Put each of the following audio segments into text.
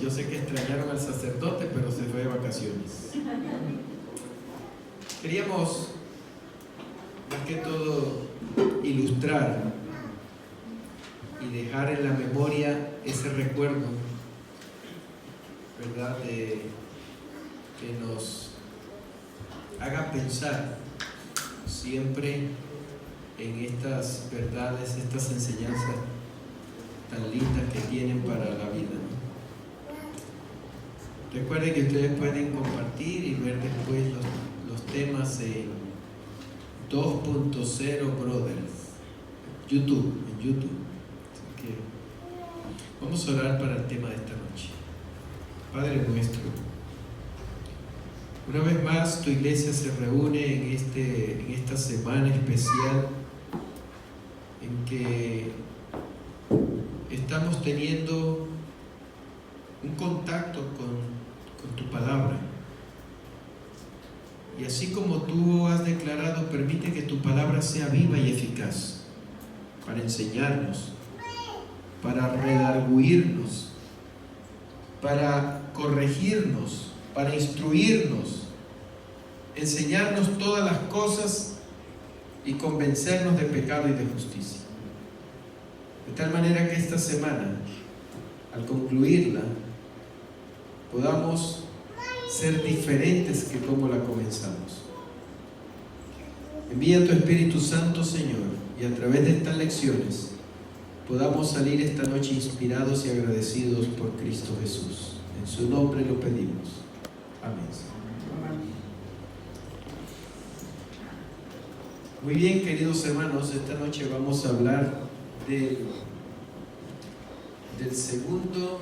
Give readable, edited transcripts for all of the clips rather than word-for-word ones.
Yo sé que extrañaron al sacerdote, pero se fue de vacaciones. Queríamos, más que todo, ilustrar y dejar en la memoria ese recuerdo, ¿verdad?, que nos haga pensar siempre en estas verdades, estas enseñanzas tan lindas que tienen para la vida, ¿no? Recuerden que ustedes pueden compartir y ver después los temas en 2.0 Brothers, en YouTube. Así que vamos a orar para el tema de esta noche. Padre nuestro, una vez más tu iglesia se reúne en esta semana especial en que estamos teniendo un contacto con tu palabra. Y así como tú has declarado, permite que tu palabra sea viva y eficaz para enseñarnos, para redarguirnos, para corregirnos, para instruirnos, enseñarnos todas las cosas y convencernos de pecado y de justicia. De tal manera que esta semana, al concluirla, podamos ser diferentes que como la comenzamos. Envía tu Espíritu Santo, Señor, y a través de estas lecciones podamos salir esta noche inspirados y agradecidos por Cristo Jesús. En su nombre lo pedimos. Amén. Muy bien, queridos hermanos, esta noche vamos a hablar del segundo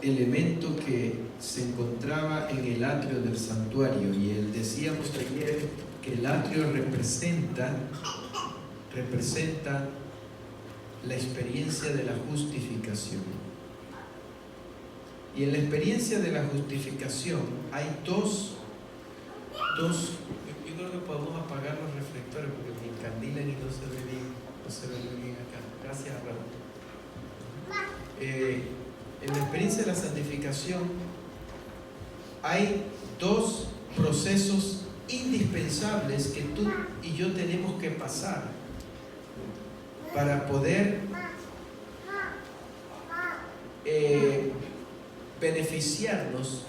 elemento que se encontraba en el atrio del santuario. Y decíamos ayer que el atrio representa la experiencia de la justificación. Y en la experiencia de la justificación hay dos. Yo creo que podemos apagar los reflectores porque me encandilan y no se ve bien acá. Gracias, Raúl. En la experiencia de la santificación hay dos procesos indispensables que tú y yo tenemos que pasar para poder beneficiarnos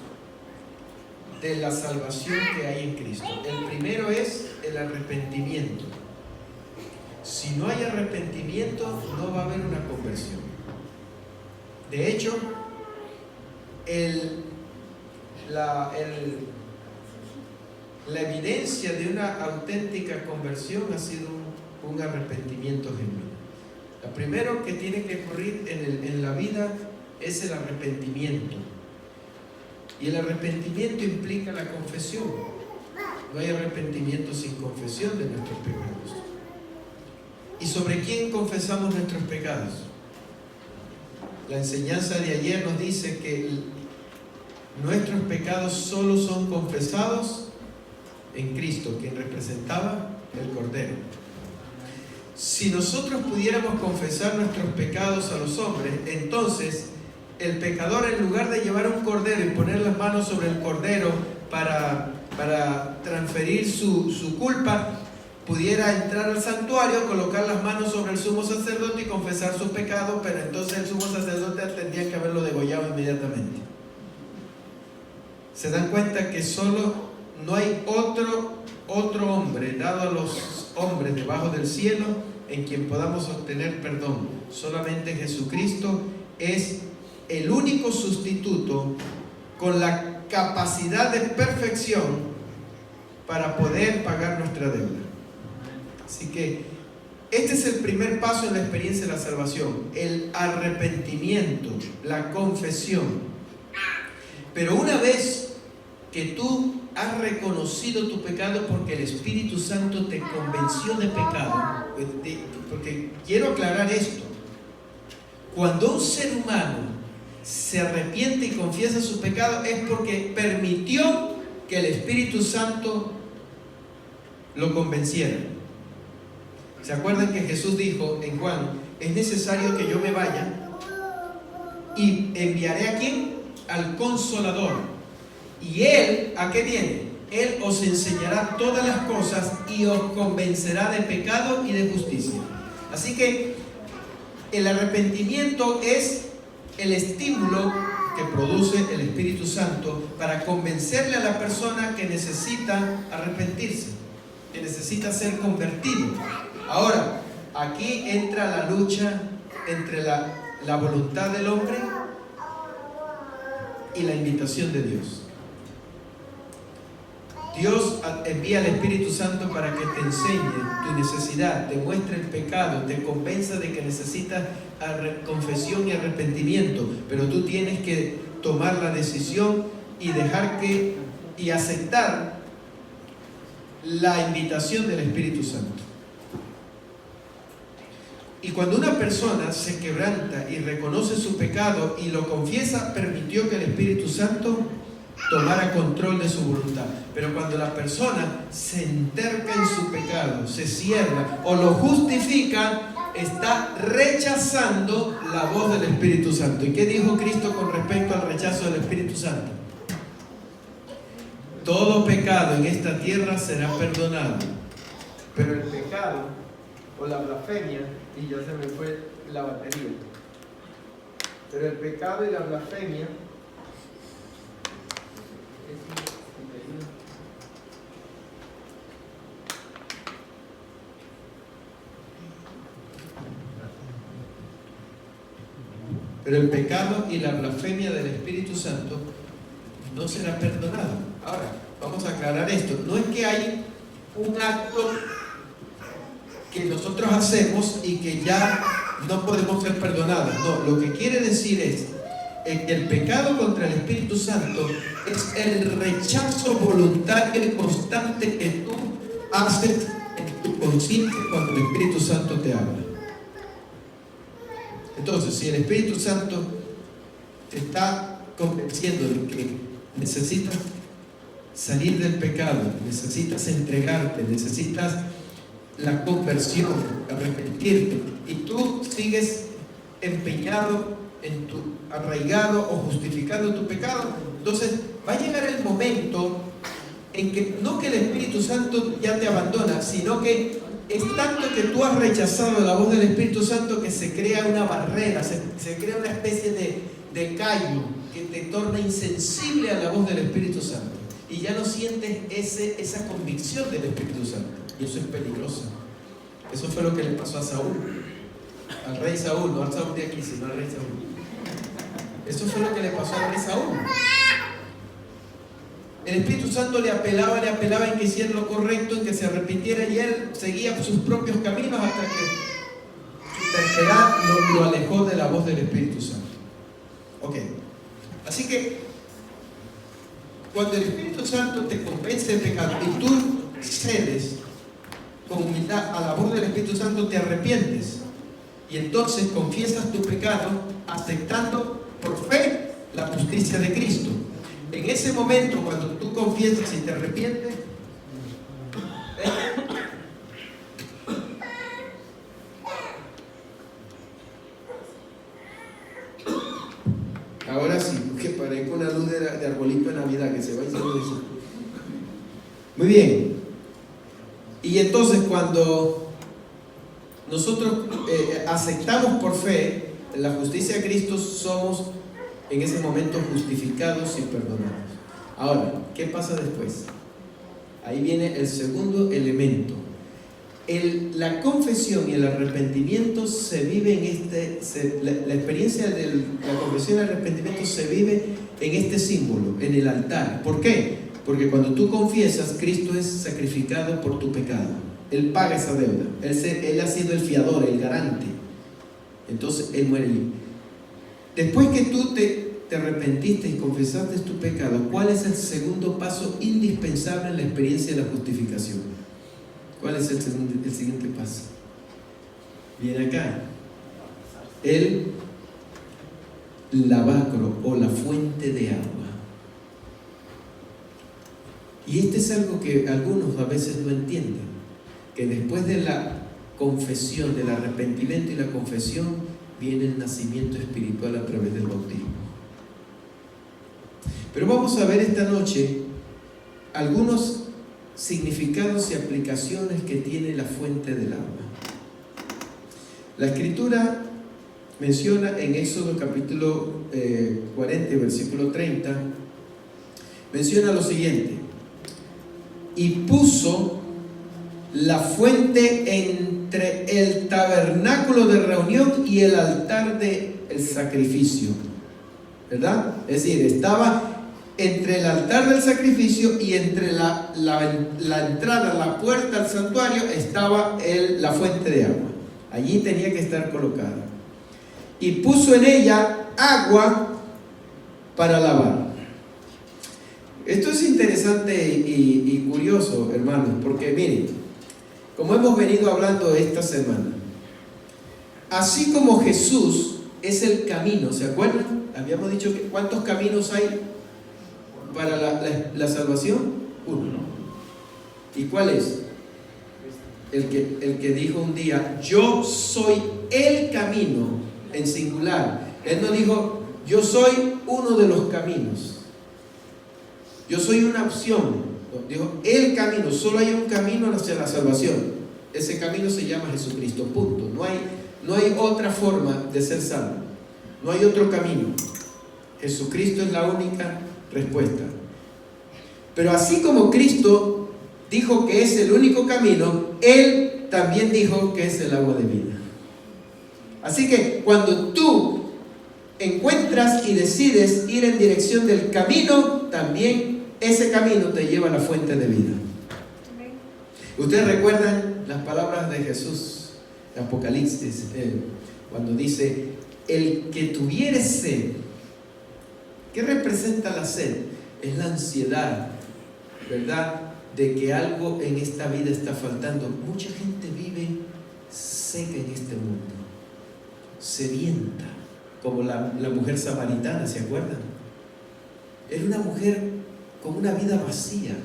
de la salvación que hay en Cristo. El primero es el arrepentimiento. Si no hay arrepentimiento, no va a haber una conversión. De hecho, la evidencia de una auténtica conversión ha sido un arrepentimiento genuino. Lo primero que tiene que ocurrir en la vida es el arrepentimiento. Y el arrepentimiento implica la confesión. No hay arrepentimiento sin confesión de nuestros pecados. ¿Y sobre quién confesamos nuestros pecados? La enseñanza de ayer nos dice que nuestros pecados solo son confesados en Cristo, quien representaba el Cordero. Si nosotros pudiéramos confesar nuestros pecados a los hombres, entonces el pecador, en lugar de llevar un cordero y poner las manos sobre el cordero para transferir su culpa, pudiera entrar al santuario, colocar las manos sobre el sumo sacerdote y confesar sus pecados, pero entonces el sumo sacerdote tendría que haberlo degollado inmediatamente. Se dan cuenta que solo no hay otro hombre dado a los hombres debajo del cielo en quien podamos obtener perdón. Solamente Jesucristo es el único sustituto con la capacidad de perfección para poder pagar nuestra deuda. Así que este es el primer paso en la experiencia de la salvación, el arrepentimiento, la confesión. Pero una vez que tú has reconocido tu pecado porque el Espíritu Santo te convenció de pecado, porque quiero aclarar esto, cuando un ser humano se arrepiente y confiesa su pecado es porque permitió que el Espíritu Santo lo convenciera. ¿Se acuerdan que Jesús dijo en Juan: es necesario que yo me vaya y enviaré ¿a quién? Al Consolador. Y Él, ¿a qué viene? Él os enseñará todas las cosas y os convencerá de pecado y de justicia. Así que el arrepentimiento es el estímulo que produce el Espíritu Santo para convencerle a la persona que necesita arrepentirse, que necesita ser convertido. Ahora, aquí entra la lucha entre la voluntad del hombre y la invitación de Dios. Dios envía al Espíritu Santo para que te enseñe tu necesidad, te muestre el pecado, te convenza de que necesitas confesión y arrepentimiento, pero tú tienes que tomar la decisión y aceptar la invitación del Espíritu Santo. Y cuando una persona se quebranta y reconoce su pecado y lo confiesa, permitió que el Espíritu Santo tomara control de su voluntad. Pero cuando la persona se enterca en su pecado, se cierra o lo justifica, está rechazando la voz del Espíritu Santo. ¿Y qué dijo Cristo con respecto al rechazo del Espíritu Santo? Todo pecado en esta tierra será perdonado, pero el pecado o la blasfemia, y ya se me fue la batería, pero el pecado y la blasfemia del Espíritu Santo no será perdonado. Ahora, vamos a aclarar esto. No es que hay un acto que nosotros hacemos y que ya no podemos ser perdonados. No, lo que quiere decir es que el pecado contra el Espíritu Santo es el rechazo voluntario y constante que tú haces en tu conciencia cuando el Espíritu Santo te habla. Entonces, si el Espíritu Santo te está convenciendo de que necesitas salir del pecado, necesitas entregarte, necesitas la conversión, arrepentirte, y tú sigues empeñado arraigado o justificando tu pecado, entonces va a llegar el momento en que no que el Espíritu Santo ya te abandona, sino que es tanto que tú has rechazado la voz del Espíritu Santo que se crea una barrera, se crea una especie de callo que te torna insensible a la voz del Espíritu Santo y ya no sientes esa convicción del Espíritu Santo, y eso es peligroso. Eso fue lo que le pasó a Saúl, al rey Saúl, no al Saúl de aquí, sino al rey Saúl. Eso fue lo que le pasó al rey Saúl. El Espíritu Santo le apelaba en que hiciera lo correcto, en que se arrepintiera, y él seguía sus propios caminos hasta que su terquedad lo alejó de la voz del Espíritu Santo. Ok, así que cuando el Espíritu Santo te convence del pecado y tú cedes con humildad a la voz del Espíritu Santo, te arrepientes y entonces confiesas tu pecado aceptando por fe la justicia de Cristo. En ese momento, cuando tú confiesas y te arrepientes, ahora sí, que parezca una luz de arbolito de Navidad que se va y se va. Muy bien. Y entonces cuando nosotros aceptamos por fe la justicia de Cristo, somos en ese momento justificados y perdonados. Ahora, ¿qué pasa después? Ahí viene el segundo elemento. La confesión y el arrepentimiento se vive la experiencia de la confesión y el arrepentimiento se vive en este símbolo, en el altar. ¿Por qué? Porque cuando tú confiesas, Cristo es sacrificado por tu pecado. Él paga esa deuda. Él ha sido el fiador, el garante. Entonces Él muere allí. Después que tú te arrepentiste y confesaste tu pecado, ¿cuál es el segundo paso indispensable en la experiencia de la justificación? ¿Cuál es el siguiente paso? Viene acá. El lavacro o la fuente de agua. Y este es algo que algunos a veces no entienden, que después de la confesión, del arrepentimiento y la confesión, viene el nacimiento espiritual a través del bautismo. Pero vamos a ver esta noche algunos significados y aplicaciones que tiene la fuente del agua. La Escritura menciona en Éxodo capítulo 40, versículo 30, menciona lo siguiente: y puso la fuente entre el tabernáculo de reunión y el altar del sacrificio, ¿verdad? Es decir, estaba entre el altar del sacrificio y entre la entrada, la puerta al santuario, estaba la fuente de agua. Allí tenía que estar colocada. Y puso en ella agua para lavar. Esto es interesante y curioso, hermanos, porque miren, como hemos venido hablando esta semana, así como Jesús es el camino, ¿se acuerdan? Habíamos dicho que ¿cuántos caminos hay para la salvación? Uno. ¿Y cuál es? El que dijo un día, yo soy el camino, en singular. Él no dijo, yo soy uno de los caminos, yo soy una opción. Dijo, el camino, solo hay un camino hacia la salvación. Ese camino se llama Jesucristo, punto. No hay otra forma de ser salvo, no hay otro camino. Jesucristo es la única respuesta. Pero así como Cristo dijo que es el único camino, Él también dijo que es el agua de vida. Así que cuando tú encuentras y decides ir en dirección del camino, también ese camino te lleva a la fuente de vida. Ustedes recuerdan las palabras de Jesús en Apocalipsis, cuando dice, el que tuviere sed. ¿Qué representa la sed? Es la ansiedad, ¿verdad?, de que algo en esta vida está faltando. Mucha gente vive seca en este mundo, sedienta, como la mujer samaritana, ¿se acuerdan? Era una mujer con una vida vacía.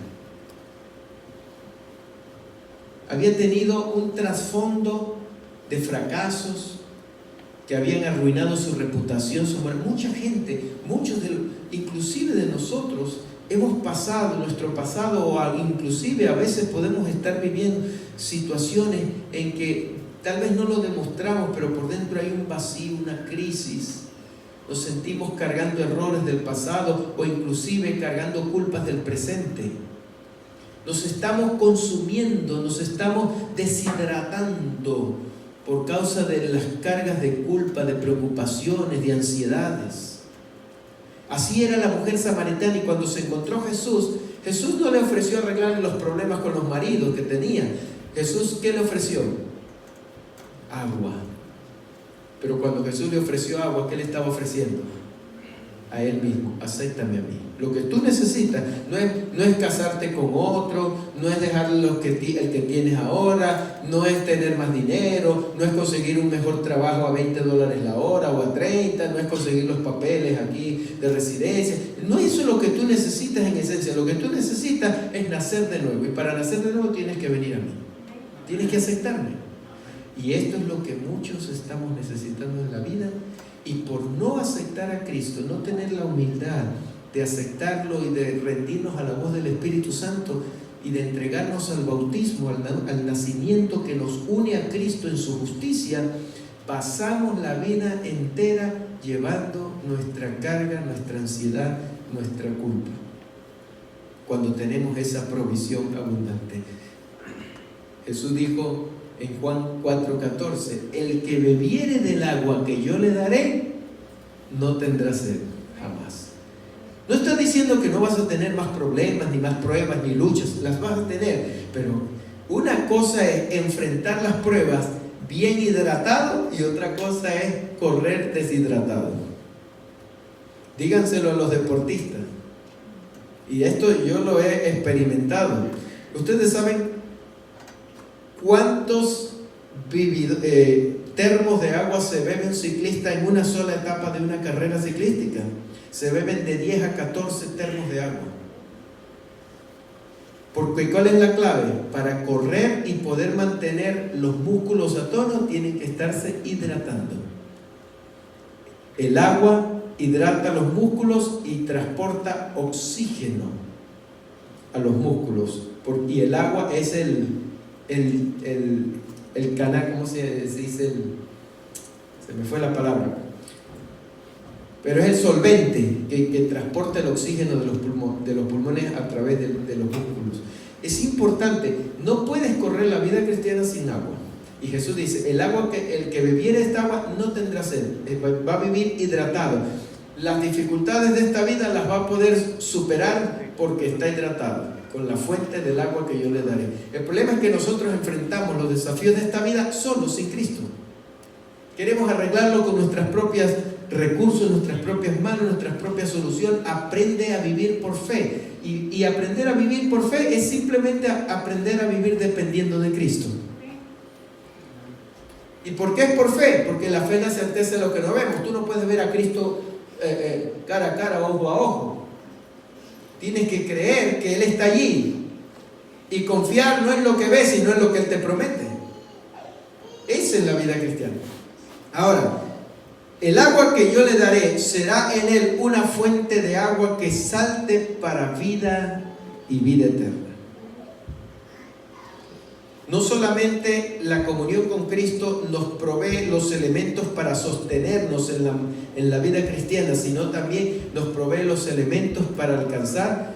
Había tenido un trasfondo de fracasos que habían arruinado su reputación, su moral. Mucha gente, inclusive de nosotros, hemos pasado, nuestro pasado, o inclusive a veces podemos estar viviendo situaciones en que tal vez no lo demostramos, pero por dentro hay un vacío, una crisis. Nos sentimos cargando errores del pasado o inclusive cargando culpas del presente. Nos estamos consumiendo, nos estamos deshidratando por causa de las cargas de culpa, de preocupaciones, de ansiedades. Así era la mujer samaritana, y cuando se encontró Jesús no le ofreció arreglar los problemas con los maridos que tenía. Jesús, ¿qué le ofreció? Agua. Pero cuando Jesús le ofreció agua, ¿qué le estaba ofreciendo? A él mismo. Acéptame a mí. Lo que tú necesitas no es casarte con otro, no es dejar el que tienes ahora, no es tener más dinero, no es conseguir un mejor trabajo a $20 la hora o a 30, no es conseguir los papeles aquí de residencia. No es eso lo que tú necesitas en esencia. Lo que tú necesitas es nacer de nuevo, y para nacer de nuevo tienes que venir a mí, tienes que aceptarme. Y esto es lo que muchos estamos necesitando en la vida, y por no aceptar a Cristo, no tener la humildad de aceptarlo y de rendirnos a la voz del Espíritu Santo y de entregarnos al bautismo, al nacimiento que nos une a Cristo en su justicia, pasamos la vida entera llevando nuestra carga, nuestra ansiedad, nuestra culpa, cuando tenemos esa provisión abundante. Jesús dijo en Juan 4:14, el que bebiere del agua que yo le daré, no tendrá sed jamás. No está diciendo que no vas a tener más problemas, ni más pruebas, ni luchas. Las vas a tener, pero una cosa es enfrentar las pruebas bien hidratado, y otra cosa es correr deshidratado. Díganselo a los deportistas, y esto yo lo he experimentado. Ustedes saben ¿cuántos termos de agua se bebe un ciclista en una sola etapa de una carrera ciclística? Se beben de 10 a 14 termos de agua. Porque ¿cuál es la clave? Para correr y poder mantener los músculos a tono, tienen que estarse hidratando. El agua hidrata los músculos y transporta oxígeno a los músculos. Y el agua es el canal, ¿cómo se dice? Se me fue la palabra. Pero es el solvente que transporta el oxígeno de los pulmones a través de los músculos. Es importante, no puedes correr la vida cristiana sin agua. Y Jesús dice, el que bebiere esta agua no tendrá sed, va a vivir hidratado. Las dificultades de esta vida las va a poder superar porque está hidratado, con la fuente del agua que yo le daré. El problema es que nosotros enfrentamos los desafíos de esta vida solos, sin Cristo. Queremos arreglarlo con nuestras propias recursos, nuestras propias manos, nuestras propias soluciones. Aprende a vivir por fe. Y aprender a vivir por fe es simplemente aprender a vivir dependiendo de Cristo. ¿Y por qué es por fe? Porque la fe no se certeza de lo que no vemos. Tú no puedes ver a Cristo cara a cara, ojo a ojo. Tienes que creer que Él está allí. Y confiar no en lo que ves, sino en lo que Él te promete. Esa es la vida cristiana. Ahora, el agua que yo le daré será en él una fuente de agua que salte para vida y vida eterna. No solamente la comunión con Cristo nos provee los elementos para sostenernos en la vida cristiana, sino también nos provee los elementos para alcanzar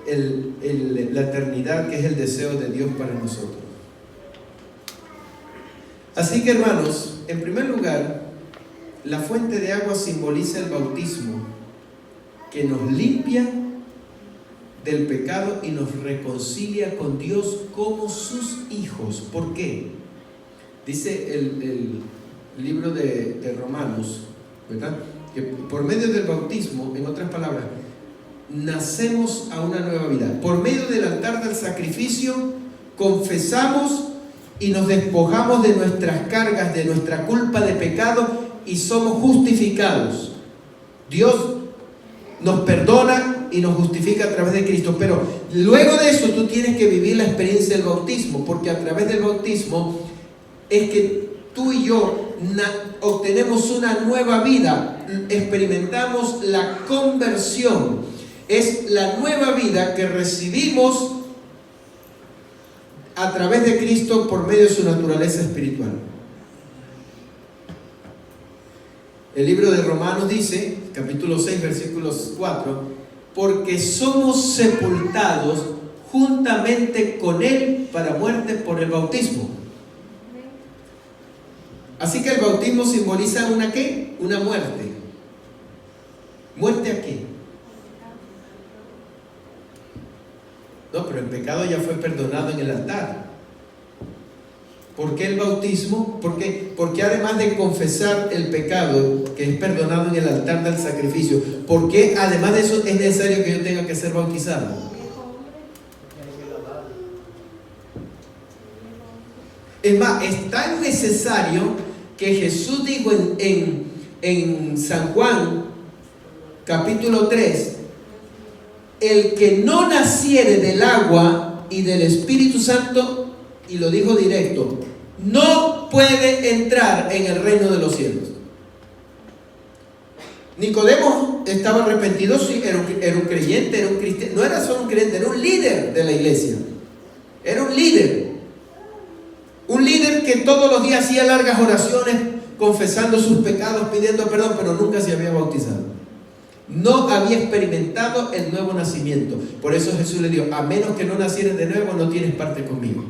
la eternidad, que es el deseo de Dios para nosotros. Así que, hermanos, en primer lugar, la fuente de agua simboliza el bautismo, que nos limpia del pecado y nos reconcilia con Dios como sus hijos. ¿Por qué? Dice el libro de Romanos, ¿verdad? Que por medio del bautismo, en otras palabras, nacemos a una nueva vida. Por medio del altar del sacrificio, confesamos y nos despojamos de nuestras cargas, de nuestra culpa de pecado, y somos justificados. Dios nos perdona y nos justifica a través de Cristo. Pero luego de eso tú tienes que vivir la experiencia del bautismo, porque a través del bautismo es que tú y yo obtenemos una nueva vida, experimentamos la conversión. Es la nueva vida que recibimos a través de Cristo por medio de su naturaleza espiritual. El libro de Romanos dice, capítulo 6, versículos 4, porque somos sepultados juntamente con Él para muerte por el bautismo. Así que el bautismo simboliza ¿una qué? Una muerte. ¿Muerte a qué? No, pero el pecado ya fue perdonado en el altar. ¿Por qué el bautismo? Porque además de confesar el pecado que es perdonado en el altar del sacrificio, ¿por qué además de eso es necesario que yo tenga que ser bautizado? Es más, es tan necesario que Jesús dijo en San Juan capítulo 3, el que no naciere del agua y del Espíritu Santo, y lo dijo directo, no puede entrar en el reino de los cielos. Nicodemo estaba arrepentido, sí, era un creyente, era un cristiano, no era solo un creyente, era un líder de la iglesia, era un líder que todos los días hacía largas oraciones, confesando sus pecados, pidiendo perdón, pero nunca se había bautizado. No había experimentado el nuevo nacimiento. Por eso Jesús le dijo, a menos que no nacieres de nuevo, no tienes parte conmigo.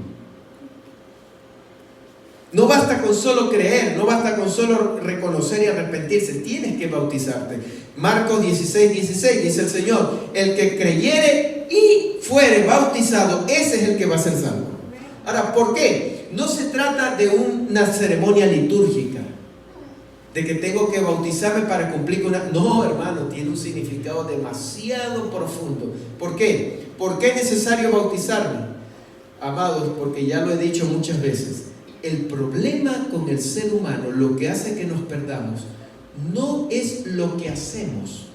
No basta con solo creer, no basta con solo reconocer y arrepentirse, tienes que bautizarte. Marcos 16 dice el Señor, el que creyere y fuere bautizado, ese es el que va a ser salvo. Ahora, ¿por qué? No se trata de una ceremonia litúrgica, de que tengo que bautizarme para cumplir con una... No, hermano, tiene un significado demasiado profundo. ¿Por qué? ¿Por qué es necesario bautizarme? Amados, porque ya lo he dicho muchas veces, el problema con el ser humano, lo que hace que nos perdamos, no es lo que hacemos,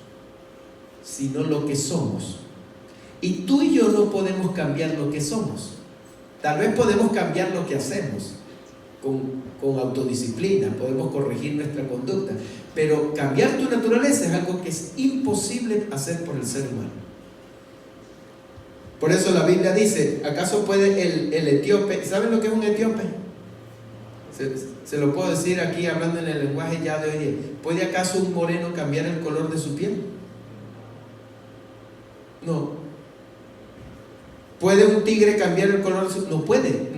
sino lo que somos. Y tú y yo no podemos cambiar lo que somos. Tal vez podemos cambiar lo que hacemos, con autodisciplina, podemos corregir nuestra conducta, pero cambiar tu naturaleza es algo que es imposible hacer por el ser humano. Por eso la Biblia dice, ¿acaso puede el etíope? ¿Saben lo que es un etíope? Se lo puedo decir aquí hablando en el lenguaje ya de hoy día. ¿Puede acaso un moreno cambiar el color de su piel? No. ¿Puede un tigre cambiar el color de su piel? No puede.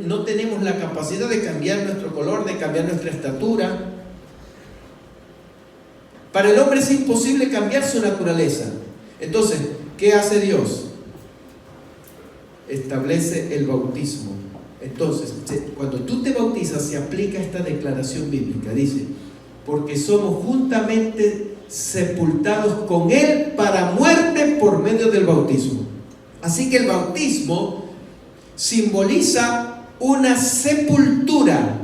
No tenemos la capacidad de cambiar nuestro color, de cambiar nuestra estatura. Para el hombre es imposible cambiar su naturaleza. Entonces, ¿qué hace Dios? Establece el bautismo. Entonces, cuando tú te bautizas, se aplica esta declaración bíblica. Dice, porque somos juntamente sepultados con Él para muerte por medio del bautismo. Así que el bautismo simboliza una sepultura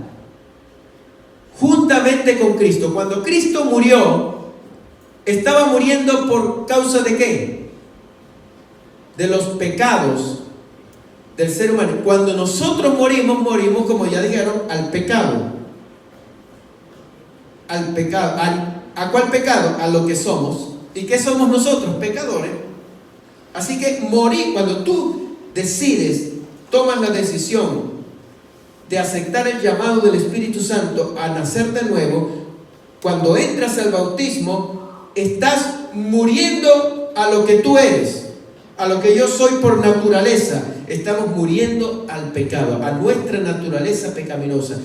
juntamente con Cristo. Cuando Cristo murió, estaba muriendo por causa de ¿qué? De los pecados del ser humano. Cuando nosotros morimos, como ya dijeron, al pecado. Al pecado. ¿A cuál pecado? A lo que somos. ¿Y qué somos nosotros? Pecadores. Así que morir, cuando tú decides, tomas la decisión de aceptar el llamado del Espíritu Santo a nacer de nuevo, cuando entras al bautismo, estás muriendo a lo que tú eres, a lo que yo soy por naturaleza. Estamos muriendo al pecado, a nuestra naturaleza pecaminosa.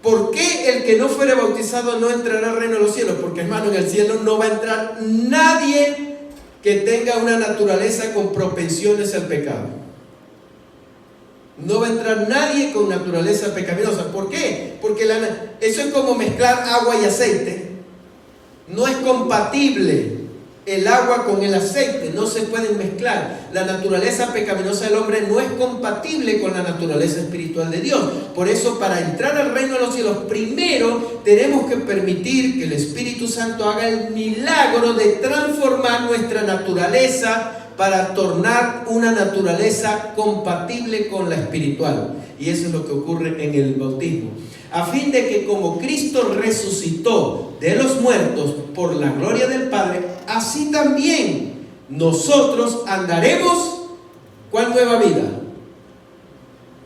¿Por qué el que no fuere bautizado no entrará al reino de los cielos? Porque, hermano, en el cielo no va a entrar nadie que tenga una naturaleza con propensiones al pecado. No va a entrar nadie con naturaleza pecaminosa. ¿Por qué? Porque eso es como mezclar agua y aceite. No es compatible el agua con el aceite, no se pueden mezclar. La naturaleza pecaminosa del hombre no es compatible con la naturaleza espiritual de Dios. Por eso, para entrar al reino de los cielos, primero tenemos que permitir que el Espíritu Santo haga el milagro de transformar nuestra naturaleza para tornar una naturaleza compatible con la espiritual. Y eso es lo que ocurre en el bautismo. A fin de que como Cristo resucitó de los muertos por la gloria del Padre, así también nosotros andaremos. ¿Cuál nueva vida?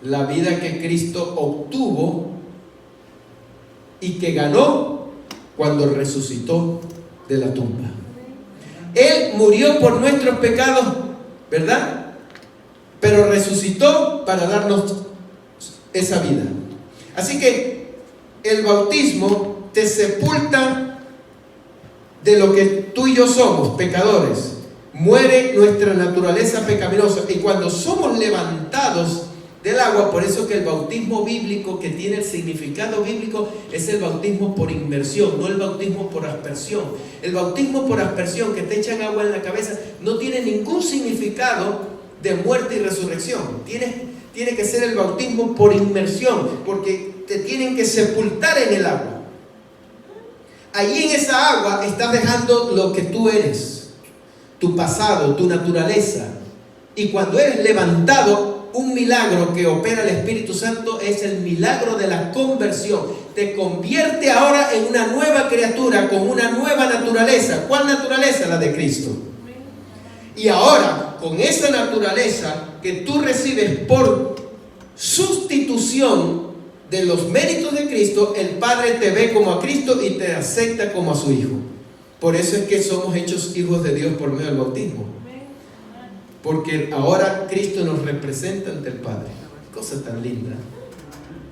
La vida que Cristo obtuvo y que ganó cuando resucitó de la tumba. Él murió por nuestros pecados, ¿verdad? Pero resucitó para darnos esa vida. Así que el bautismo te sepulta de lo que tú y yo somos, pecadores. Muere nuestra naturaleza pecaminosa. Y cuando somos levantados del agua, por eso que el bautismo bíblico, que tiene el significado bíblico, es el bautismo por inmersión, no el bautismo por aspersión. El bautismo por aspersión, que te echan agua en la cabeza, no tiene ningún significado de muerte y resurrección. Tiene que ser el bautismo por inmersión, porque te tienen que sepultar en el agua. Allí en esa agua estás dejando lo que tú eres, tu pasado, tu naturaleza. Y cuando eres levantado, un milagro que opera el Espíritu Santo es el milagro de la conversión. Te convierte ahora en una nueva criatura con una nueva naturaleza. ¿Cuál naturaleza? La de Cristo. Y ahora, con esa naturaleza que tú recibes por sustitución de los méritos de Cristo, el Padre te ve como a Cristo y te acepta como a su Hijo. Por eso es que somos hechos hijos de Dios por medio del bautismo. Porque ahora Cristo nos representa ante el Padre. Cosa tan linda.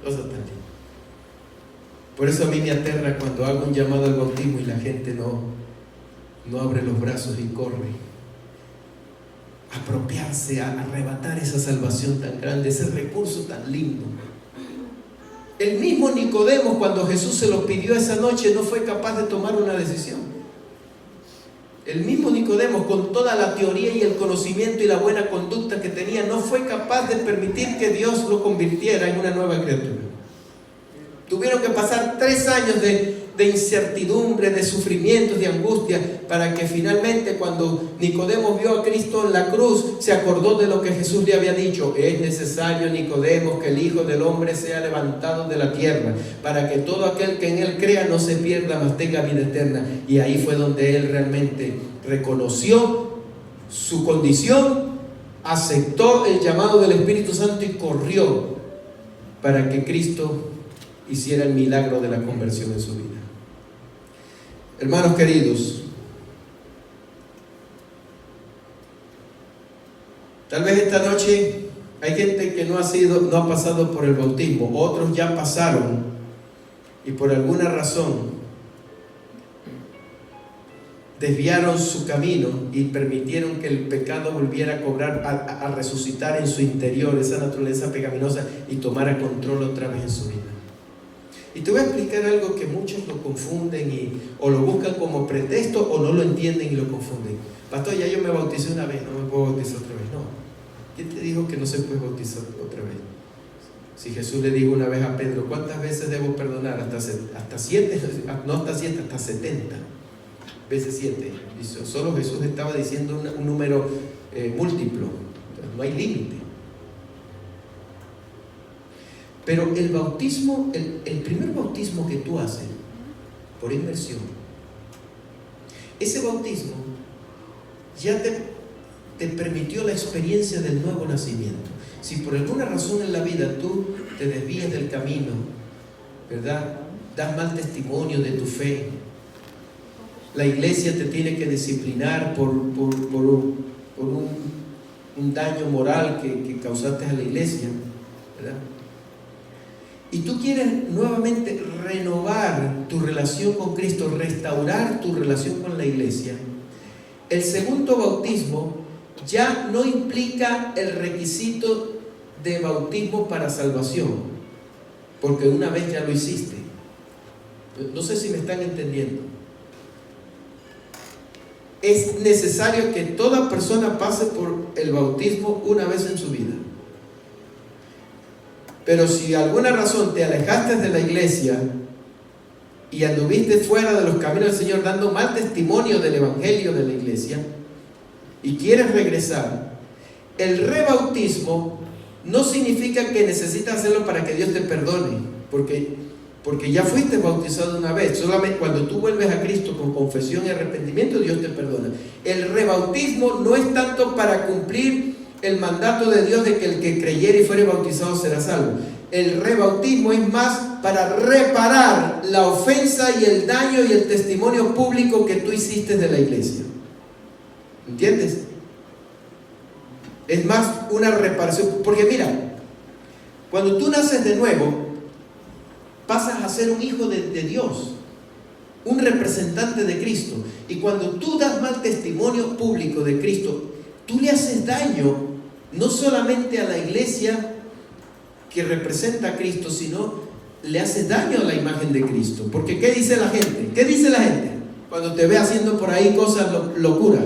Cosa tan linda. Por eso a mí me aterra cuando hago un llamado al bautismo y la gente no abre los brazos y corre. Apropiarse, a arrebatar esa salvación tan grande, ese recurso tan lindo. El mismo Nicodemo, cuando Jesús se lo pidió esa noche, no fue capaz de tomar una decisión. El mismo Nicodemo, con toda la teoría y el conocimiento y la buena conducta que tenía, no fue capaz de permitir que Dios lo convirtiera en una nueva criatura. Tuvieron que pasar 3 años de de incertidumbre, de sufrimientos, de angustia, para que finalmente cuando Nicodemo vio a Cristo en la cruz, se acordó de lo que Jesús le había dicho: es necesario, Nicodemo, que el Hijo del Hombre sea levantado de la tierra, para que todo aquel que en él crea no se pierda, mas tenga vida eterna. Y ahí fue donde él realmente reconoció su condición, aceptó el llamado del Espíritu Santo y corrió para que Cristo hiciera el milagro de la conversión en su vida. Hermanos queridos, tal vez esta noche hay gente que no ha pasado por el bautismo, otros ya pasaron y por alguna razón desviaron su camino y permitieron que el pecado volviera a cobrar, a resucitar en su interior esa naturaleza pecaminosa y tomara control otra vez en su vida. Y te voy a explicar algo que muchos lo confunden o lo buscan como pretexto o no lo entienden y lo confunden. Pastor, ya yo me bauticé una vez, no me puedo bautizar otra vez. No. ¿Quién te dijo que no se puede bautizar otra vez? Si Jesús le dijo una vez a Pedro: ¿cuántas veces debo perdonar? Hasta 7, no hasta 7, hasta 70 veces 7. Solo Jesús estaba diciendo un número múltiplo, no hay límite. Pero el bautismo, el primer bautismo que tú haces por inmersión, ese bautismo ya te permitió la experiencia del nuevo nacimiento. Si por alguna razón en la vida tú te desvías del camino, ¿verdad?, das mal testimonio de tu fe, la iglesia te tiene que disciplinar por un daño moral que causaste a la iglesia, ¿verdad?, y tú quieres nuevamente renovar tu relación con Cristo, restaurar tu relación con la iglesia, el segundo bautismo ya no implica el requisito de bautismo para salvación, porque una vez ya lo hiciste. No sé si me están entendiendo. Es necesario que toda persona pase por el bautismo una vez en su vida. Pero si de alguna razón te alejaste de la iglesia y anduviste fuera de los caminos del Señor dando mal testimonio del evangelio de la iglesia y quieres regresar, el rebautismo no significa que necesitas hacerlo para que Dios te perdone, porque ya fuiste bautizado una vez. Solamente cuando tú vuelves a Cristo con confesión y arrepentimiento, Dios te perdona. El rebautismo no es tanto para cumplir el mandato de Dios de que el que creyere y fuere bautizado será salvo. El rebautismo es más para reparar la ofensa y el daño y el testimonio público que tú hiciste de la iglesia. ¿Entiendes? Es más una reparación. Porque mira, cuando tú naces de nuevo, pasas a ser un hijo de Dios, un representante de Cristo. Y cuando tú das mal testimonio público de Cristo, tú le haces daño no solamente a la iglesia que representa a Cristo, sino le haces daño a la imagen de Cristo. Porque ¿qué dice la gente? ¿Qué dice la gente cuando te ve haciendo por ahí cosas locura?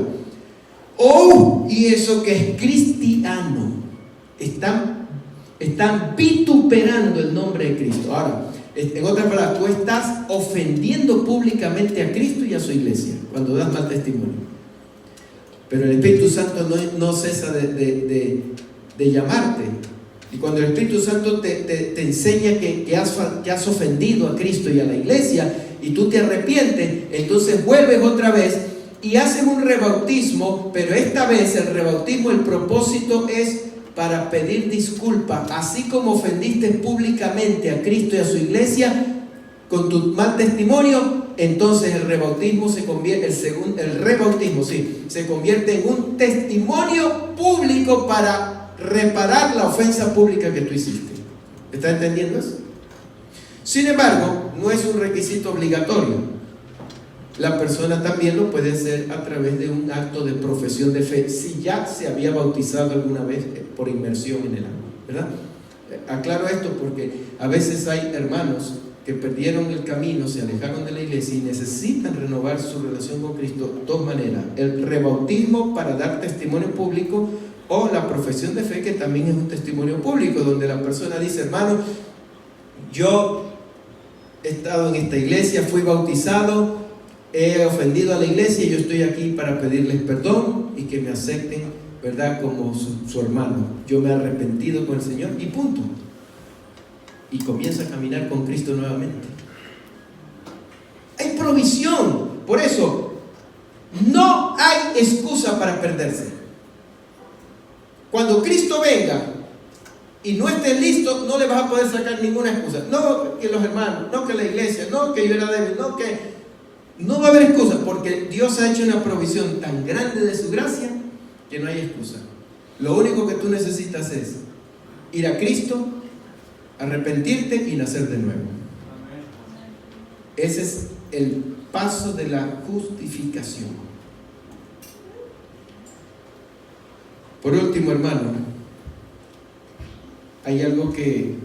Oh, y eso que es cristiano. Están vituperando el nombre de Cristo. Ahora, en otras palabras, tú estás ofendiendo públicamente a Cristo y a su iglesia cuando das mal testimonio. Pero el Espíritu Santo no cesa de llamarte. Y cuando el Espíritu Santo te enseña que has ofendido a Cristo y a la iglesia y tú te arrepientes, entonces vuelves otra vez y haces un rebautismo. Pero esta vez el rebautismo, el propósito es para pedir disculpas. Así como ofendiste públicamente a Cristo y a su iglesia con tu mal testimonio, entonces el rebautismo se convierte en un testimonio público para reparar la ofensa pública que tú hiciste. ¿Estás entendiendo eso? Sin embargo, no es un requisito obligatorio. La persona también lo puede hacer a través de un acto de profesión de fe, si ya se había bautizado alguna vez por inmersión en el agua, ¿verdad? Aclaro esto porque a veces hay hermanos que perdieron el camino, se alejaron de la iglesia y necesitan renovar su relación con Cristo. Dos maneras: el rebautismo para dar testimonio público, o la profesión de fe, que también es un testimonio público, donde la persona dice: hermano, yo he estado en esta iglesia, fui bautizado, he ofendido a la iglesia y yo estoy aquí para pedirles perdón y que me acepten, ¿verdad?, como su hermano. Yo me he arrepentido con el Señor y punto. Y comienza a caminar con Cristo nuevamente. Hay provisión. Por eso, no hay excusa para perderse. Cuando Cristo venga y no estés listo, no le vas a poder sacar ninguna excusa. No que los hermanos, no que la iglesia, no que yo era débil, no que... No va a haber excusa, porque Dios ha hecho una provisión tan grande de su gracia que no hay excusa. Lo único que tú necesitas es ir a Cristo, arrepentirte y nacer de nuevo. Ese es el paso de la justificación. Por último, hermano, hay algo que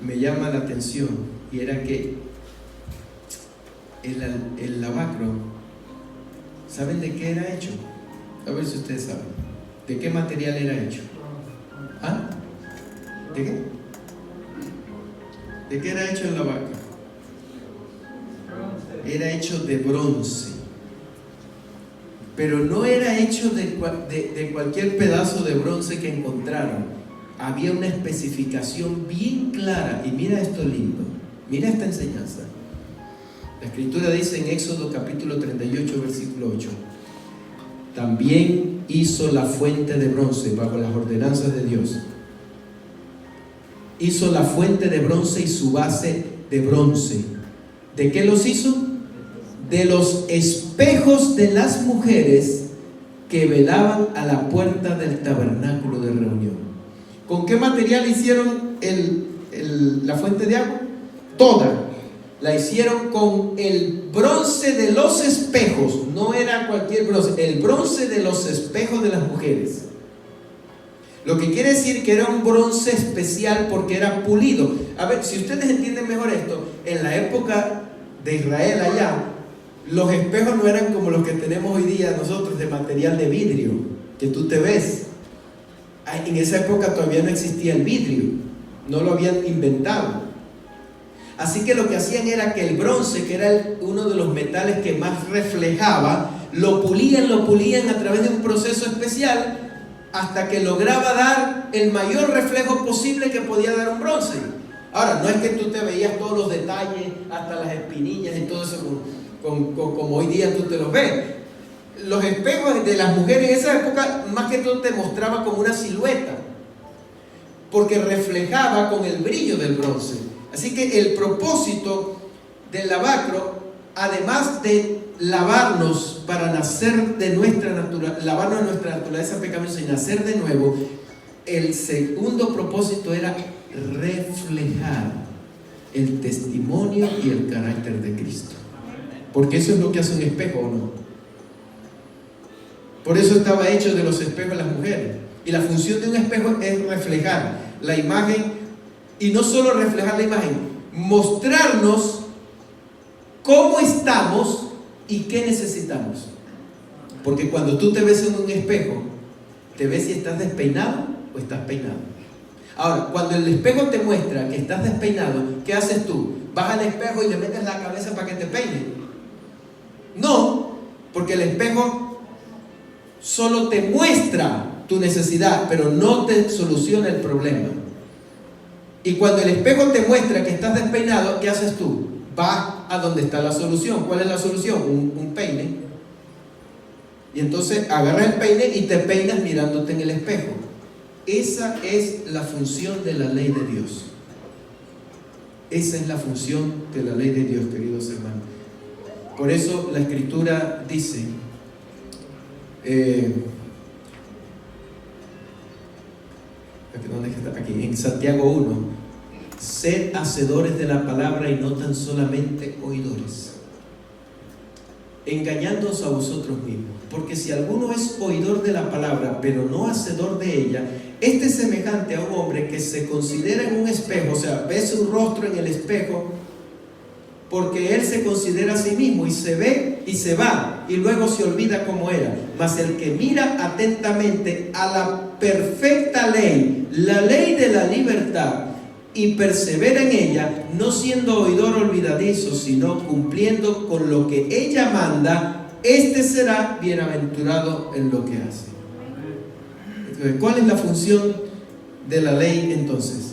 me llama la atención, y era que el lavacro, ¿saben de qué era hecho? A ver si ustedes saben. ¿De qué material era hecho? ¿Ah? ¿De qué? ¿De qué era hecho el lavacro? Era hecho de bronce. Pero no era hecho de cualquier pedazo de bronce que encontraron. Había una especificación bien clara. Y mira esto lindo, mira esta enseñanza. La Escritura dice en Éxodo capítulo 38, versículo 8: también hizo la fuente de bronce bajo las ordenanzas de Dios. Hizo la fuente de bronce y su base de bronce. ¿De qué los hizo? De los espejos de las mujeres que velaban a la puerta del tabernáculo de reunión. ¿Con qué material hicieron la fuente de agua? Toda la hicieron con el bronce de los espejos. No era cualquier bronce, el bronce de los espejos de las mujeres. Lo que quiere decir que era un bronce especial porque era pulido. A ver, si ustedes entienden mejor esto, en la época de Israel allá, los espejos no eran como los que tenemos hoy día nosotros, de material de vidrio, que tú te ves. En esa época todavía no existía el vidrio, no lo habían inventado. Así que lo que hacían era que el bronce, que era uno de los metales que más reflejaba, lo pulían a través de un proceso especial hasta que lograba dar el mayor reflejo posible que podía dar un bronce. Ahora, no es que tú te veías todos los detalles, hasta las espinillas y todo eso como hoy día tú te los ves. Los espejos de las mujeres en esa época más que todo te mostraba como una silueta, porque reflejaba con el brillo del bronce. Así que el propósito del lavacro, además de lavarnos para nacer de lavarnos de nuestra naturaleza pecaminosa y nacer de nuevo, el segundo propósito era reflejar el testimonio y el carácter de Cristo. Porque eso es lo que hace un espejo, ¿o no? Por eso estaba hecho de los espejos las mujeres. Y la función de un espejo es reflejar la imagen. Y no solo reflejar la imagen, mostrarnos cómo estamos y qué necesitamos. Porque cuando tú te ves en un espejo, te ves si estás despeinado o estás peinado. Ahora, cuando el espejo te muestra que estás despeinado, ¿qué haces tú? ¿Vas al espejo y le metes la cabeza para que te peine? No, porque el espejo solo te muestra tu necesidad, pero no te soluciona el problema. Y cuando el espejo te muestra que estás despeinado, ¿qué haces tú? Vas a donde está la solución. ¿Cuál es la solución? Un peine. Y entonces agarras el peine y te peinas mirándote en el espejo. Esa es la función de la ley de Dios. Esa es la función de la ley de Dios, queridos hermanos. Por eso la Escritura dice, aquí en Santiago 1: sed hacedores de la palabra y no tan solamente oidores, engañándoos a vosotros mismos. Porque si alguno es oidor de la palabra, pero no hacedor de ella, este es semejante a un hombre que se considera en un espejo, o sea, ve su rostro en el espejo, porque él se considera a sí mismo y se ve y se va, y luego se olvida cómo era. Mas el que mira atentamente a la perfecta ley, la ley de la libertad, y persevera en ella, no siendo oidor olvidadizo, sino cumpliendo con lo que ella manda, este será bienaventurado en lo que hace. Entonces, ¿cuál es la función de la ley entonces?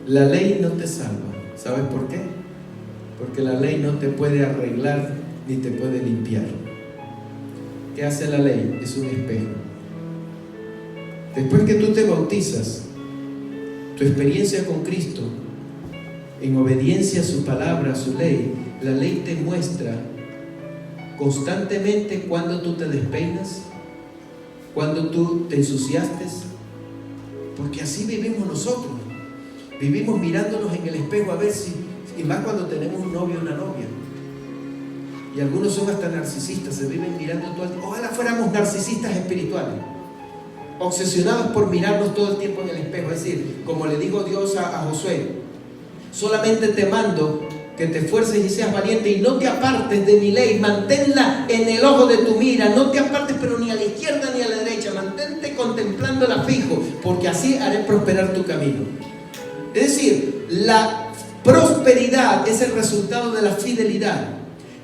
La ley no te salva. ¿Sabes por qué? Porque la ley no te puede arreglar ni te puede limpiar. ¿Qué hace la ley? Es un espejo. Después que tú te bautizas, tu experiencia con Cristo, en obediencia a su palabra, a su ley, la ley te muestra constantemente cuando tú te despeinas, cuando tú te ensuciaste, porque así vivimos nosotros. Vivimos mirándonos en el espejo a ver si, y más cuando tenemos un novio o una novia. Y algunos son hasta narcisistas, se viven mirando todo el tiempo. Ojalá fuéramos narcisistas espirituales, obsesionados por mirarnos todo el tiempo en el espejo. Es decir, como le dijo Dios a Josué, solamente te mando que te esfuerces y seas valiente y no te apartes de mi ley, manténla en el ojo de tu mira, no te apartes pero ni a la izquierda ni a la derecha, mantente contemplándola fijo, porque así haré prosperar tu camino. Es decir, la prosperidad es el resultado de la fidelidad.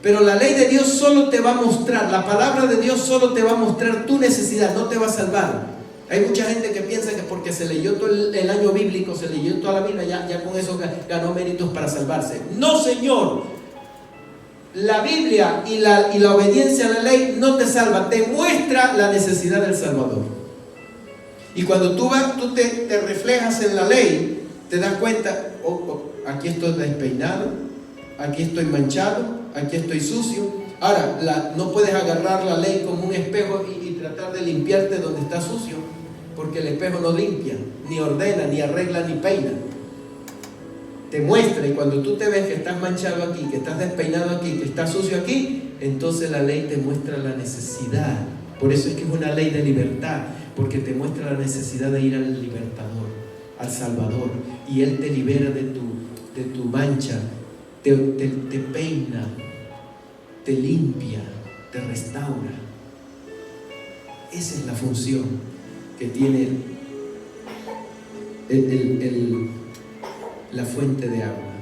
Pero la ley de Dios solo te va a mostrar, la palabra de Dios solo te va a mostrar tu necesidad, no te va a salvar. Hay mucha gente que piensa que porque se leyó todo el año bíblico, se leyó toda la Biblia, ya con eso ganó méritos para salvarse. No, Señor. La Biblia y la obediencia a la ley no te salva, te muestra la necesidad del Salvador. Y cuando tú te reflejas en la ley, te das cuenta, aquí estoy despeinado, aquí estoy manchado, aquí estoy sucio. Ahora, no puedes agarrar la ley como un espejo y tratar de limpiarte donde está sucio, porque el espejo no limpia, ni ordena, ni arregla, ni peina. Te muestra, y cuando tú te ves que estás manchado aquí, que estás despeinado aquí, que estás sucio aquí, entonces la ley te muestra la necesidad. Por eso es que es una ley de libertad, porque te muestra la necesidad de ir al libertador, al Salvador, y Él te libera de tu mancha, te peina, te limpia, te restaura. Esa es la función que tiene la fuente de agua: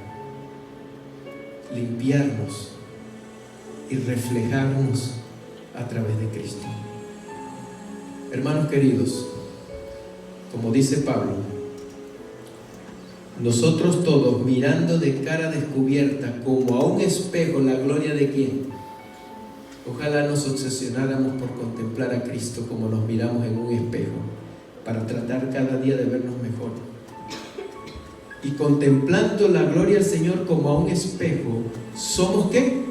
limpiarnos y reflejarnos a través de Cristo. Hermanos queridos, como dice Pablo, nosotros todos, mirando de cara descubierta como a un espejo la gloria de ¿quién? Ojalá nos obsesionáramos por contemplar a Cristo como nos miramos en un espejo, para tratar cada día de vernos mejor. Y contemplando la gloria del Señor como a un espejo, somos ¿qué?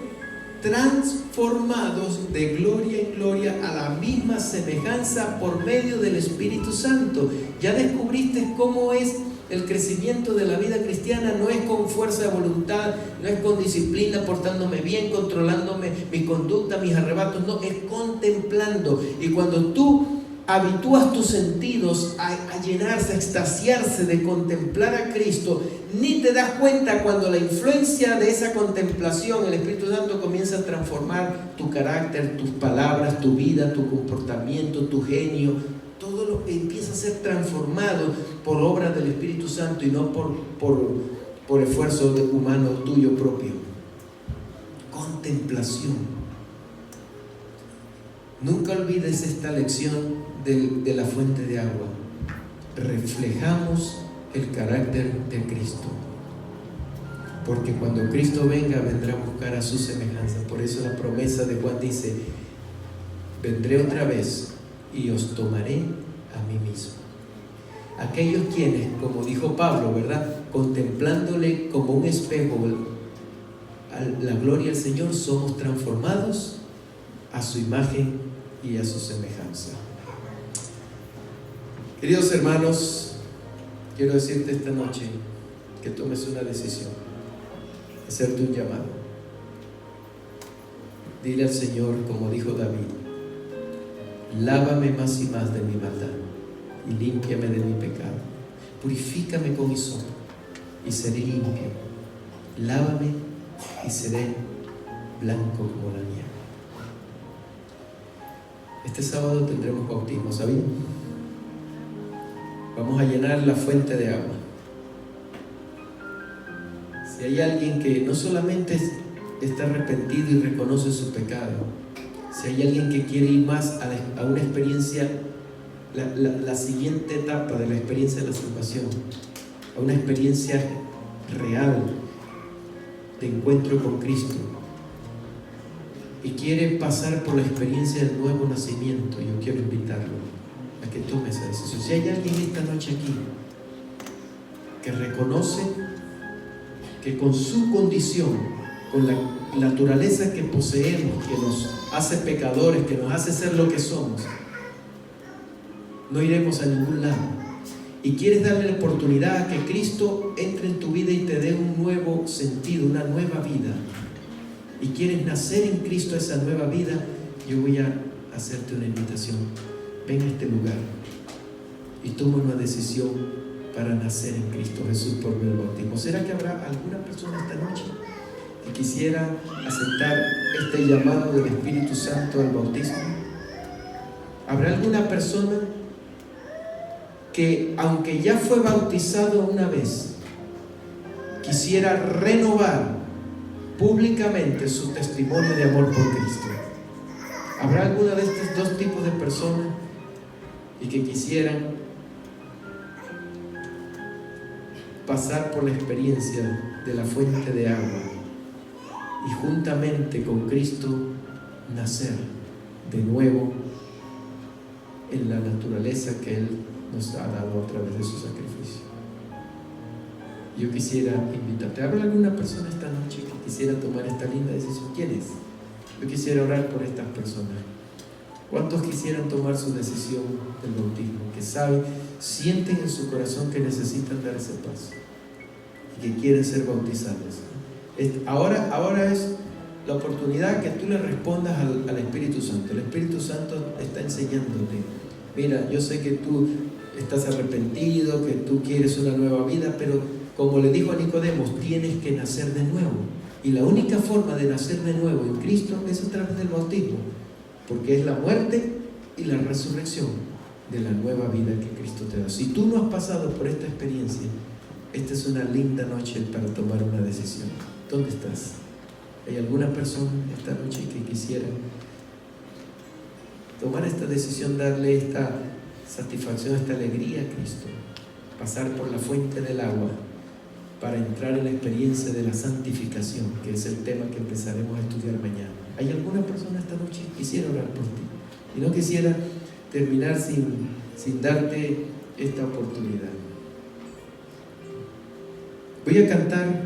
Transformados de gloria en gloria a la misma semejanza por medio del Espíritu Santo. Ya descubriste cómo es el crecimiento de la vida cristiana. No es con fuerza de voluntad, no es con disciplina, portándome bien, controlándome mi conducta, mis arrebatos, no, es contemplando. Y cuando tú habitúas tus sentidos a llenarse, a extasiarse de contemplar a Cristo, ni te das cuenta cuando la influencia de esa contemplación, el Espíritu Santo comienza a transformar tu carácter, tus palabras, tu vida, tu comportamiento, tu genio. Todo lo que empieza a ser transformado por obra del Espíritu Santo y no por esfuerzo humano tuyo propio. Contemplación. Nunca olvides esta lección de la fuente de agua. Reflejamos el carácter de Cristo, porque cuando Cristo venga, vendrá a buscar a su semejanza. Por eso la promesa de Juan dice: vendré otra vez y os tomaré a mí mismo. Aquellos quienes, como dijo Pablo, ¿verdad?, contemplándole como un espejo a la gloria del Señor, somos transformados a su imagen y a su semejanza. Queridos hermanos, quiero decirte esta noche que tomes una decisión, hacerte un llamado. Dile al Señor, como dijo David: lávame más y más de mi maldad y límpiame de mi pecado. Purifícame con hisopo y seré limpio. Lávame y seré blanco como la nieve. Este sábado tendremos bautismo, ¿sabían? Vamos a llenar la fuente de agua. Si hay alguien que no solamente está arrepentido y reconoce su pecado, si hay alguien que quiere ir más a una experiencia, la siguiente etapa de la experiencia de la salvación, a una experiencia real de encuentro con Cristo, y quiere pasar por la experiencia del nuevo nacimiento, yo quiero invitarlo a que tome esa decisión. Si hay alguien esta noche aquí que reconoce que con su condición, con la naturaleza que poseemos, que nos hace pecadores, que nos hace ser lo que somos, no iremos a ningún lado, y quieres darle la oportunidad a que Cristo entre en tu vida y te dé un nuevo sentido, una nueva vida, y quieres nacer en Cristo esa nueva vida, yo voy a hacerte una invitación. Ven a este lugar y toma una decisión para nacer en Cristo Jesús por el bautismo. ¿Será que habrá alguna persona esta noche que quisiera aceptar este llamado del Espíritu Santo al bautismo? ¿Habrá alguna persona que, aunque ya fue bautizado una vez, quisiera renovar públicamente su testimonio de amor por Cristo? ¿Habrá alguna de estos dos tipos de personas y que quisieran pasar por la experiencia de la fuente de agua y juntamente con Cristo nacer de nuevo en la naturaleza que Él nos ha dado a través de su sacrificio? Yo quisiera invitarte. ¿Habrá alguna persona esta noche que quisiera tomar esta linda decisión? ¿Quién es? Yo quisiera orar por estas personas. ¿Cuántos quisieran tomar su decisión del bautismo? Que saben, sienten en su corazón que necesitan dar ese paso y que quieren ser bautizados. Ahora es la oportunidad que tú le respondas al Espíritu Santo. El Espíritu Santo está enseñándote. Mira, yo sé que tú estás arrepentido, que tú quieres una nueva vida, pero como le dijo a Nicodemo, tienes que nacer de nuevo. Y la única forma de nacer de nuevo en Cristo es a través del bautismo, porque es la muerte y la resurrección de la nueva vida que Cristo te da. Si tú no has pasado por esta experiencia, esta es una linda noche para tomar una decisión. ¿Dónde estás? ¿Hay alguna persona esta noche que quisiera tomar esta decisión, darle esta satisfacción, esta alegría a Cristo, pasar por la fuente del agua para entrar en la experiencia de la santificación, que es el tema que empezaremos a estudiar mañana? ¿Hay alguna persona esta noche que quisiera orar por ti? Y no quisiera terminar sin darte esta oportunidad. Voy a cantar,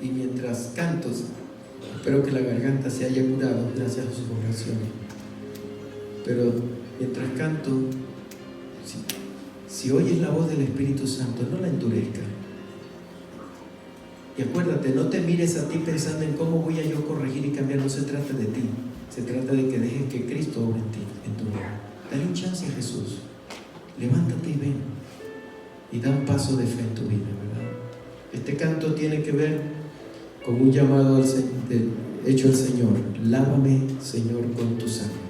y mientras canto, espero que la garganta se haya curado gracias a sus oraciones. Pero mientras canto, si oyes la voz del Espíritu Santo, no la endurezcas. Y acuérdate, no te mires a ti pensando en cómo voy a yo corregir y cambiar. No se trata de ti, se trata de que dejes que Cristo obre en ti, en tu vida. Dale un chance a Jesús. Levántate y ven, y da un paso de fe en tu vida, ¿verdad? Este canto tiene que ver con un llamado hecho al Señor. Lávame, Señor, con tu sangre.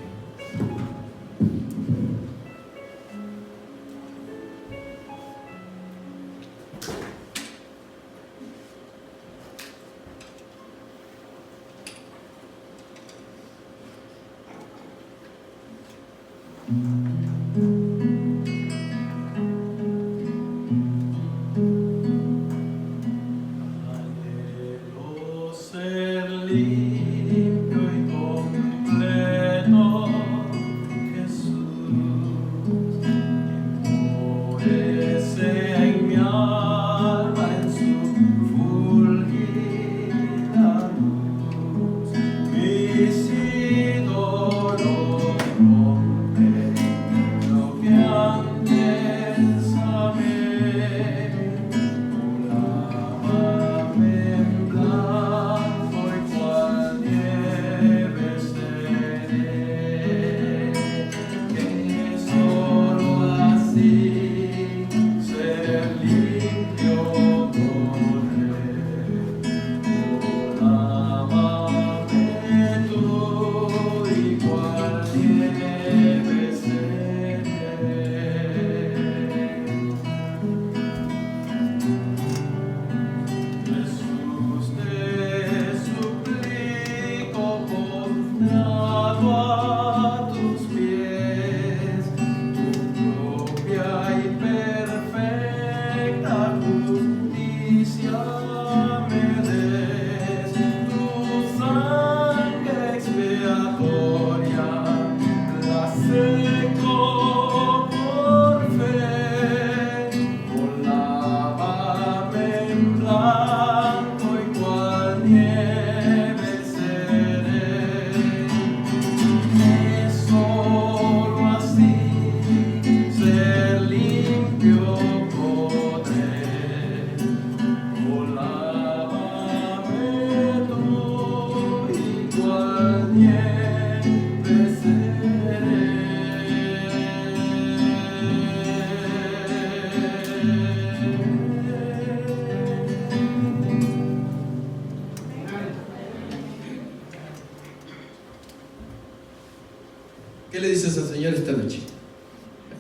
¿Qué le dices al Señor esta noche?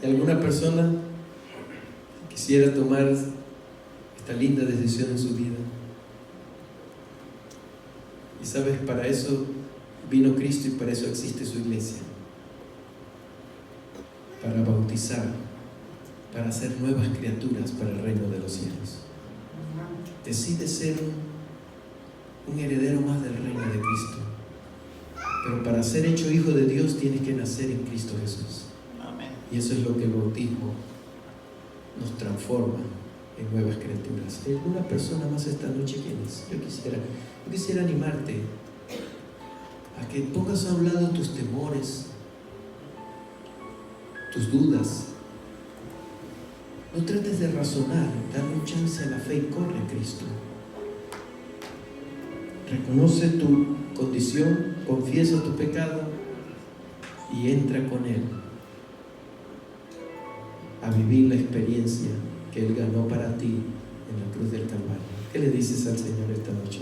¿Hay alguna persona que quisiera tomar esta linda decisión en su vida? Y sabes, para eso vino Cristo y para eso existe su iglesia. Para bautizar, para hacer nuevas criaturas para el reino de los cielos. Decide ser un heredero más del reino de Cristo. Pero para ser hecho hijo de Dios tienes que nacer en Cristo Jesús. Amén. Y eso es lo que el bautismo nos transforma en nuevas criaturas. ¿Hay alguna persona más esta noche? ¿Quién es? Yo quisiera animarte a que pongas a un lado tus temores, tus dudas. No trates de razonar, dale un chance a la fe y corre a Cristo. Reconoce tu condición, confiesa tu pecado y entra con Él a vivir la experiencia que Él ganó para ti en la cruz del Calvario. ¿Qué le dices al Señor esta noche?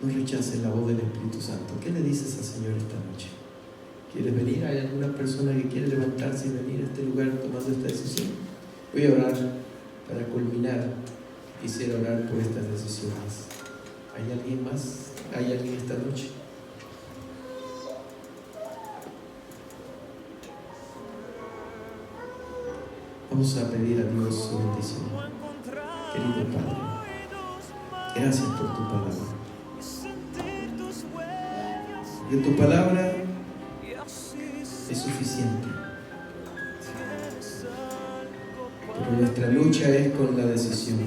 No rechaces la voz del Espíritu Santo. ¿Qué le dices al Señor esta noche? ¿Quieres venir? ¿Hay alguna persona que quiere levantarse y venir a este lugar tomando esta decisión? Voy a orar para culminar. Quisiera orar por estas decisiones. ¿Hay alguien más? ¿Hay alguien esta noche? Vamos a pedir a Dios su bendición. Querido Padre, gracias por tu palabra. Que tu palabra es suficiente. Pero nuestra lucha es con la decisión,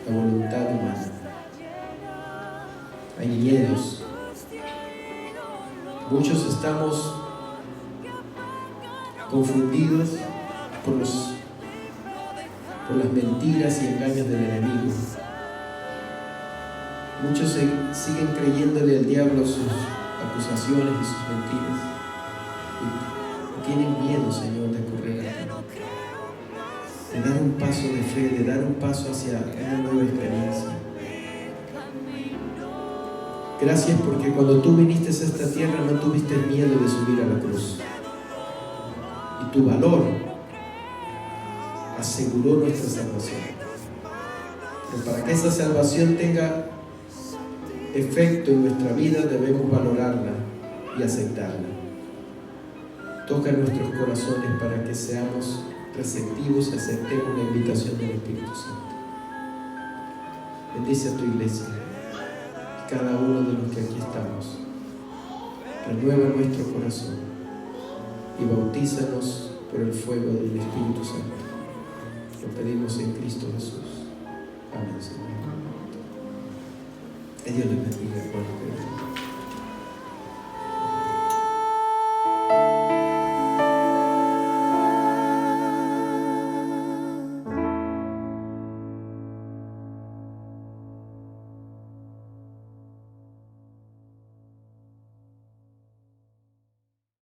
la voluntad humana. Hay miedos. Muchos estamos confundidos por las mentiras y engaños del enemigo. Muchos siguen creyéndole al diablo sus acusaciones y sus mentiras. Y tienen miedo, Señor, de correr a ti, de dar un paso de fe, de dar un paso hacia una nueva experiencia. Gracias porque cuando tú viniste a esta tierra no tuviste miedo de subir a la cruz. Y tu valor aseguró nuestra salvación. Pero para que esa salvación tenga efecto en nuestra vida debemos valorarla y aceptarla. Toca nuestros corazones para que seamos receptivos y aceptemos la invitación del Espíritu Santo. Bendice a tu iglesia, cada uno de los que aquí estamos. Renueva nuestro corazón y bautízanos por el fuego del Espíritu Santo. Lo pedimos en Cristo Jesús. Amén, Señor. Que Dios les bendiga.